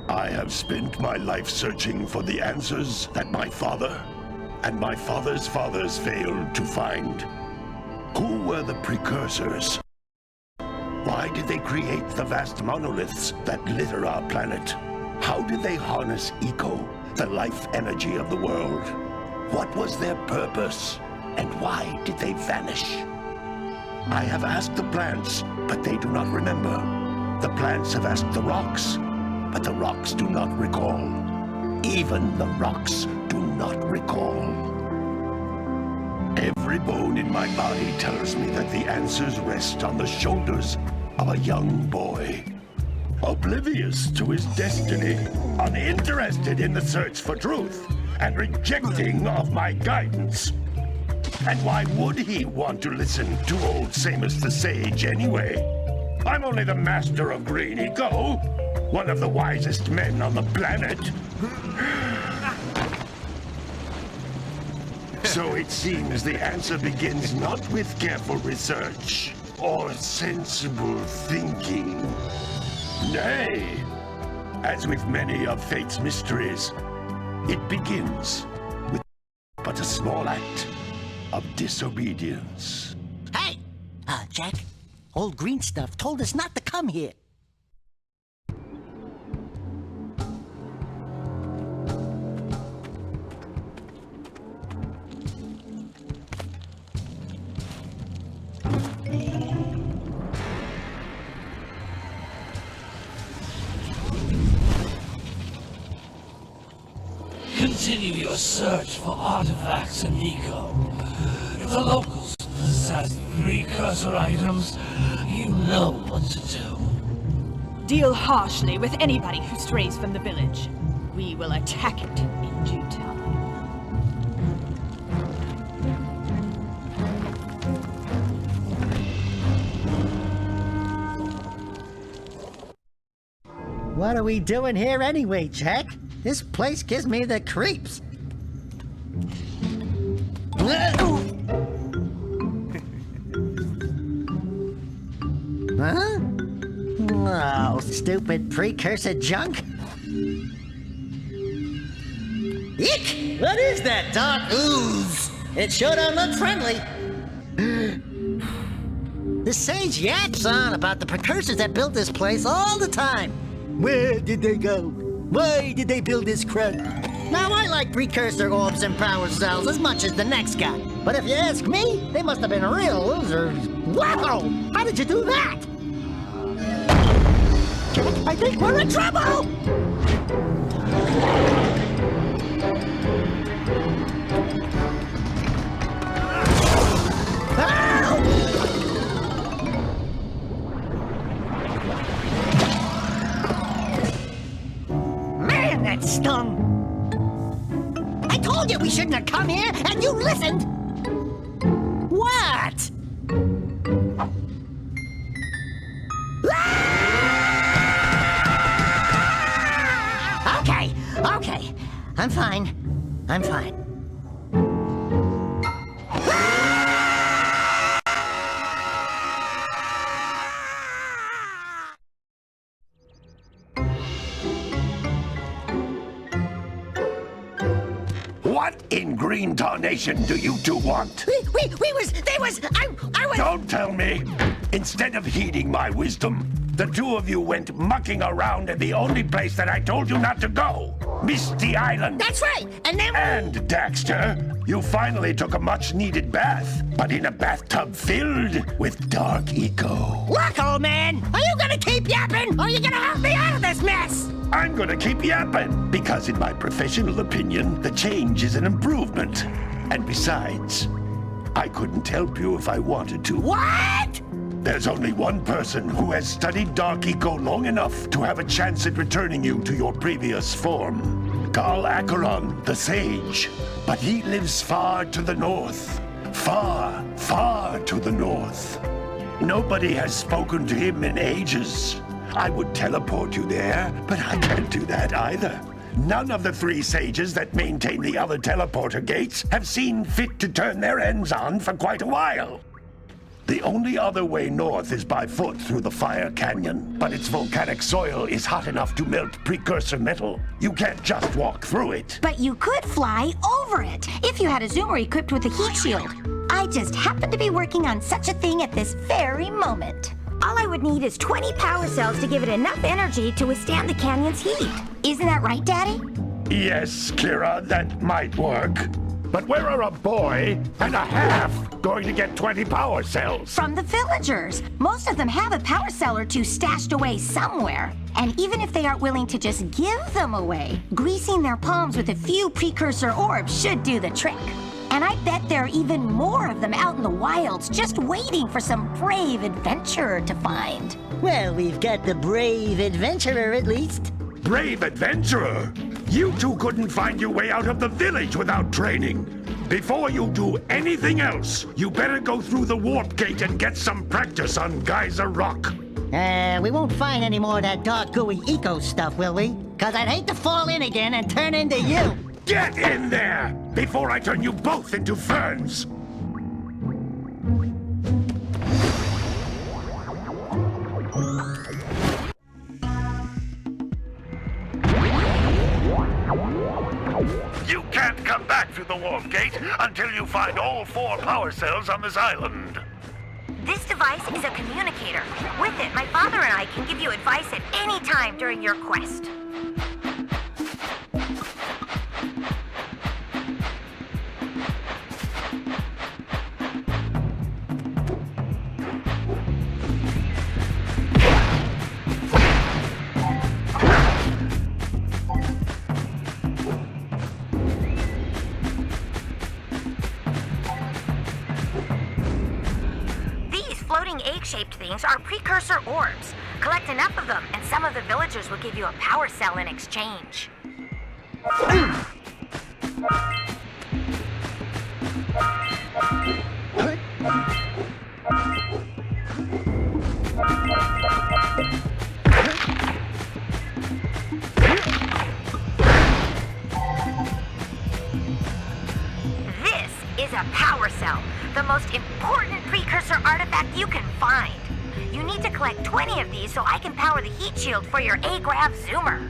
I have spent my life searching for the answers that my father and my father's fathers failed to find. Who were the precursors? Why did they create the vast monoliths that litter our planet? How did they harness eco, the life energy of the world? What was their purpose, and why did they vanish? I have asked the plants, but they do not remember. The plants have asked the rocks, but the rocks do not recall. Even the rocks do not recall. Every bone in my body tells me that the answers rest on the shoulders of a young boy. Oblivious to his destiny, uninterested in the search for truth, and rejecting of my guidance. And why would he want to listen to old Samus the Sage anyway? I'm only the master of green eco, one of the wisest men on the planet. So it seems the answer begins not with careful research or sensible thinking. Nay, as with many of fate's mysteries, it begins with but a small act of disobedience. Hey! Jack, old green stuff told us not to come here. Continue your search for artifacts, amigo. If the locals possess precursor items, you know what to do. Deal harshly with anybody who strays from the village. We will attack it in due time. What are we doing here anyway, Jack? This place gives me the creeps. Huh? Oh, stupid precursor junk. Eek! What is that dark ooze? It sure don't look friendly. The sage yaps on about the precursors that built this place all the time. Where did they go? Why did they build this crud? Now, I like precursor orbs and power cells as much as the next guy. But if you ask me, they must have been real losers. Wow! How did you do that? I think we're in trouble! Man, that stung! I told you we shouldn't have come here, and you listened! What? Okay. I'm fine. What in green tarnation do you two want? I was... Don't tell me! Instead of heeding my wisdom, the two of you went mucking around in the only place that I told you not to go, Misty Island. That's right, and then... And, Daxter, you finally took a much-needed bath, but in a bathtub filled with dark eco. Look, old man, are you gonna keep yapping, or are you gonna help me out of this mess? I'm gonna keep yapping, because in my professional opinion, the change is an improvement. And besides, I couldn't help you if I wanted to. What? There's only one person who has studied Dark Eco long enough to have a chance at returning you to your previous form. Carl Acheron, the Sage. But he lives far to the north. Far, far to the north. Nobody has spoken to him in ages. I would teleport you there, but I can't do that either. None of the 3 sages that maintain the other teleporter gates have seen fit to turn their ends on for quite a while. The only other way north is by foot through the Fire Canyon, but its volcanic soil is hot enough to melt precursor metal. You can't just walk through it. But you could fly over it if you had a zoomer equipped with a heat shield. I just happen to be working on such a thing at this very moment. All I would need is 20 power cells to give it enough energy to withstand the canyon's heat. Isn't that right, Daddy? Yes, Kira, that might work. But where are a boy and a half going to get 20 power cells? From the villagers. Most of them have a power cell or 2 stashed away somewhere. And even if they aren't willing to just give them away, greasing their palms with a few precursor orbs should do the trick. And I bet there are even more of them out in the wilds just waiting for some brave adventurer to find. Well, we've got the brave adventurer at least. Brave adventurer? You two couldn't find your way out of the village without training. Before you do anything else, you better go through the warp gate and get some practice on Geyser Rock. We won't find any more of that dark gooey eco stuff, will we? 'Cause I'd hate to fall in again and turn into you. Get in there before I turn you both into ferns. You can't come back through the warp gate until you find all 4 power cells on this island. This device is a communicator. With it, my father and I can give you advice at any time during your quest. Egg-shaped things are precursor orbs. Collect enough of them, and some of the villagers will give you a power cell in exchange. This is a power cell, the most important precursor artifact you can find. You need to collect 20 of these so I can power the heat shield for your A-Grav zoomer.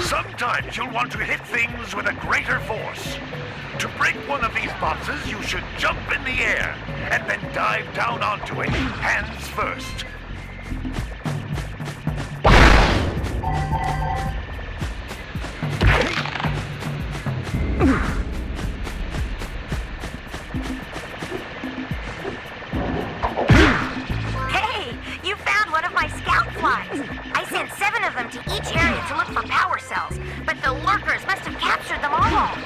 Sometimes you'll want to hit things with a greater force. To break one of these boxes, you should jump in the air and then dive down onto it, hands first. Hey, you found one of my scout flies. I sent 7 of them to each area to look for power cells, but the lurkers must have captured them all.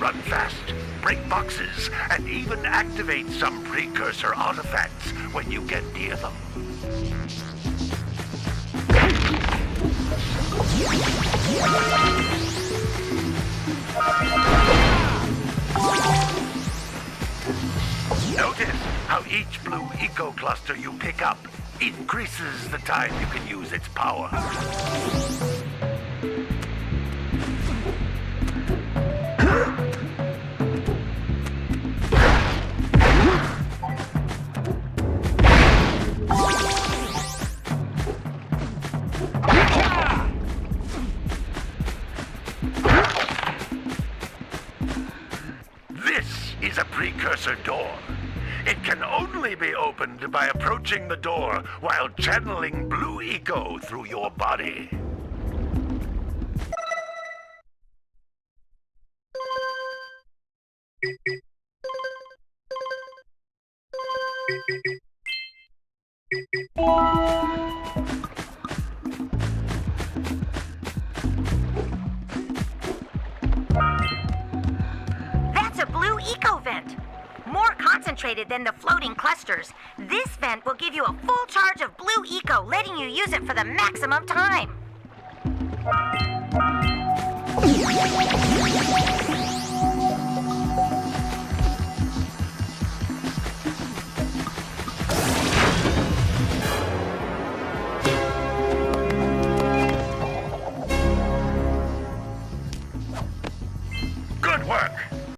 run fast, break boxes, and even activate some precursor artifacts when you get near them. Notice how each blue eco cluster you pick up increases the time you can use its power. This is a precursor door. It can only be opened by approaching the door while channeling blue eco through your body. That's a blue eco vent. More concentrated than the floating clusters. This vent will give you a full charge of blue eco, letting you use it for the maximum time.